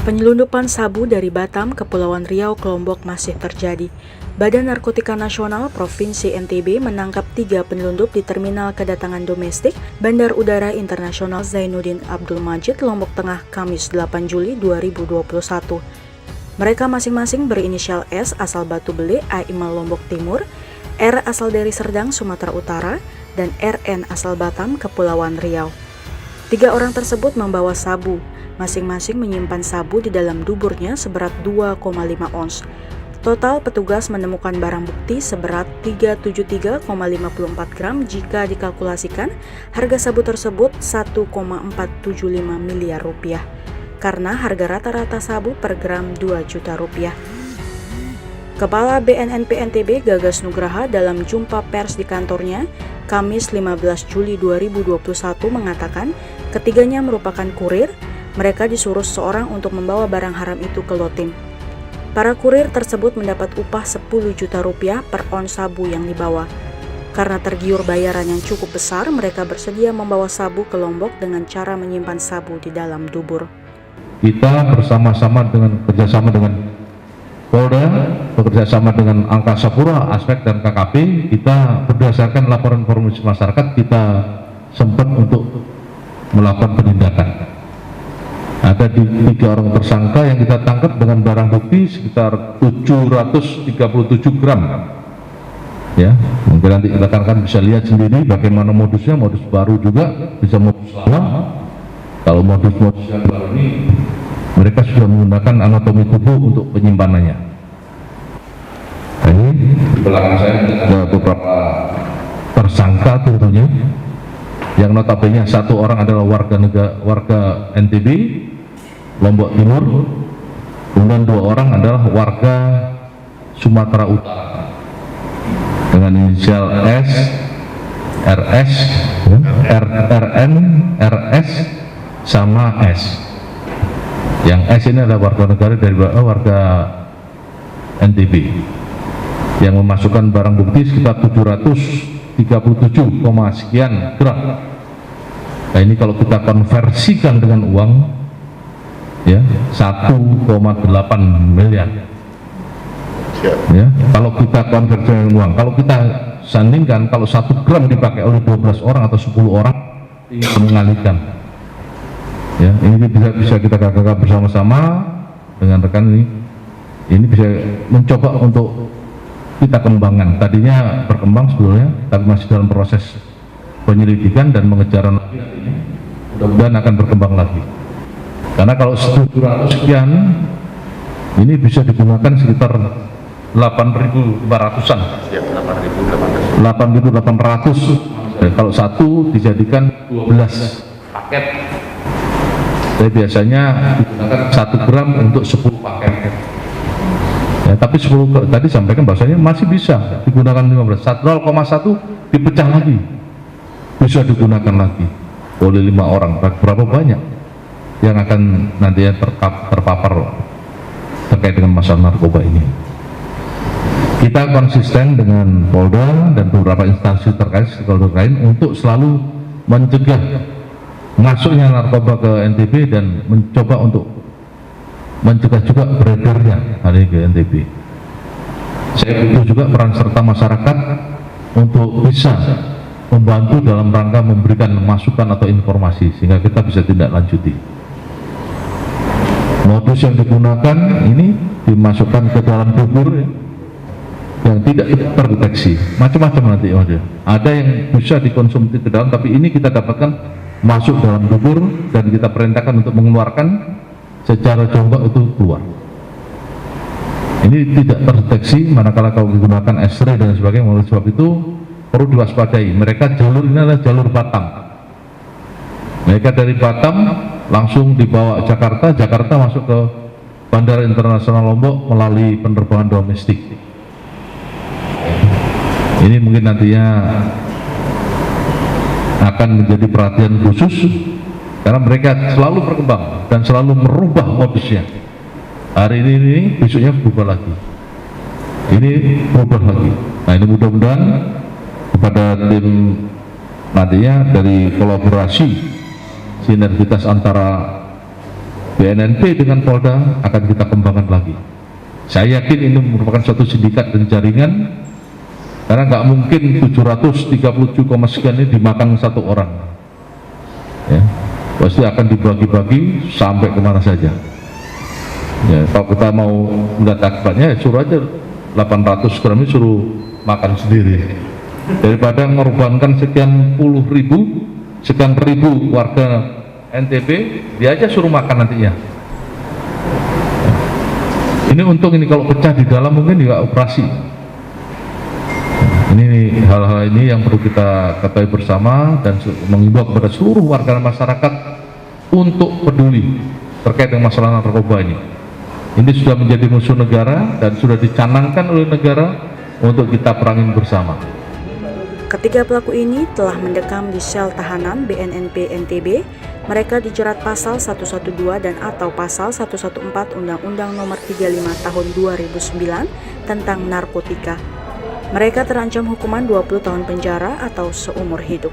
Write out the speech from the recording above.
Penyelundupan sabu dari Batam, Kepulauan Riau ke Lombok masih terjadi. Badan Narkotika Nasional Provinsi NTB menangkap 3 penyelundup di terminal kedatangan domestik Bandar Udara Internasional Zainuddin Abdul Majid, Lombok Tengah, Kamis 8 Juli 2021. Mereka masing-masing berinisial S asal Batu Bele, Aimal, Lombok Timur, R asal dari Serdang, Sumatera Utara, dan RN asal Batam, Kepulauan Riau. 3 orang tersebut membawa sabu. Masing-masing menyimpan sabu di dalam duburnya seberat 2,5 ons. Total petugas menemukan barang bukti seberat 373,54 gram jika dikalkulasikan harga sabu tersebut 1,475 miliar rupiah. Karena harga rata-rata sabu per gram 2 juta rupiah. Kepala BNNP NTB Gagas Nugraha dalam jumpa pers di kantornya Kamis 15 Juli 2021 mengatakan ketiganya merupakan kurir. Mereka disuruh seseorang untuk membawa barang haram itu ke Lotim. Para kurir tersebut mendapat upah 10 juta rupiah per ons sabu yang dibawa. Karena tergiur bayaran yang cukup besar, mereka bersedia membawa sabu ke Lombok dengan cara menyimpan sabu di dalam dubur. Kita bersama-sama kerjasama dengan Polda, bekerjasama dengan Angkasa Pura, Aspek dan KKP, kita berdasarkan laporan informasi masyarakat, kita sempat untuk melakukan penindakan. Ada 3 orang tersangka yang kita tangkap dengan barang bukti sekitar 737 gram. Ya, mungkin nanti rekan-rekan bisa lihat sendiri bagaimana modusnya, modus baru juga, bisa modus lama. Kalau modus-modus yang baru ini, mereka sudah menggunakan anatomi tubuh untuk penyimpanannya. Ini di belakang saya ada beberapa tersangka tentunya, yang notabene 1 orang adalah warga NTB Lombok Timur, kemudian 2 orang adalah warga Sumatera Utara dengan inisial S, RS, RN, RS, sama S. Yang S ini adalah warga negara dari warga NTB yang memasukkan barang bukti sekitar 737, sekian gram. Nah ini kalau kita konversikan dengan uang ya 1,8 miliar. Ya, kalau kita konversikan dengan uang, kalau kita sandingkan kalau 1 gram dipakai oleh 12 orang atau 10 orang itu mengalihkan. Ya, ini bisa kita kakak bersama-sama dengan rekan ini bisa mencoba untuk kita kembangkan. Tadinya berkembang sebetulnya, tapi masih dalam proses penyelidikan dan mengejaran lagi. Mudah-mudahan akan berkembang lagi. Karena kalau 700 sekian, ini bisa digunakan sekitar 8.500-an. 8.800. Kalau satu dijadikan 12 paket. Jadi biasanya digunakan 1 gram untuk 10 paket. Ya, tapi 10 tadi sampaikan bahasanya masih bisa digunakan 15. 0,1 dipecah lagi, bisa digunakan lagi oleh 5 orang. Berapa banyak yang akan nantinya terpapar terkait dengan masalah narkoba ini? Kita konsisten dengan Polda dan beberapa instansi terkait lain untuk selalu mencegah masuknya narkoba ke NTB dan mencoba untuk mencegah juga beredarnya hari ke NTB. Saya butuh juga peran serta masyarakat untuk bisa membantu dalam rangka memberikan masukan atau informasi sehingga kita bisa tindak lanjuti. Modus yang digunakan ini dimasukkan ke dalam dubur ya, yang tidak terdeteksi, macam-macam nanti ada yang bisa dikonsumsi ke dalam, tapi ini kita dapatkan masuk dalam dubur dan kita perintahkan untuk mengeluarkan secara jonggok itu keluar. Ini tidak terdeteksi manakala kalau digunakan X-ray dan sebagainya. Oleh sebab itu perlu diwaspadai. Mereka jalur ini adalah jalur Batam. Mereka dari Batam langsung dibawa Jakarta, Jakarta masuk ke Bandara Internasional Lombok melalui penerbangan domestik. Ini mungkin nantinya akan menjadi perhatian khusus karena mereka selalu berkembang dan selalu merubah modusnya. Hari ini besoknya berubah lagi, ini berubah lagi. Nah ini mudah-mudahan kepada tim nantinya dari kolaborasi sinergitas antara BNNP dengan Polda akan kita kembangkan lagi. Saya yakin ini merupakan suatu sindikat dan jaringan, karena nggak mungkin 737, sekian ini dimakan satu orang. Ya, pasti akan dibagi-bagi sampai kemana saja. Ya, kalau kita mau melihat akibatnya, ya suruh aja 800 gram ini suruh makan sendiri, daripada mengorbankan sekian ribu warga NTB, dia aja suruh makan nantinya. Ini untung ini kalau pecah di dalam mungkin juga operasi. Ini hal-hal ini yang perlu kita ketahui bersama dan mengimbau kepada seluruh warga masyarakat untuk peduli terkait dengan masalah narkoba ini. Ini sudah menjadi musuh negara dan sudah dicanangkan oleh negara untuk kita perangin bersama. Ketiga pelaku ini telah mendekam di sel tahanan BNNP NTB. Mereka dijerat pasal 112 dan atau pasal 114 Undang-Undang Nomor 35 Tahun 2009 tentang narkotika. Mereka terancam hukuman 20 tahun penjara atau seumur hidup.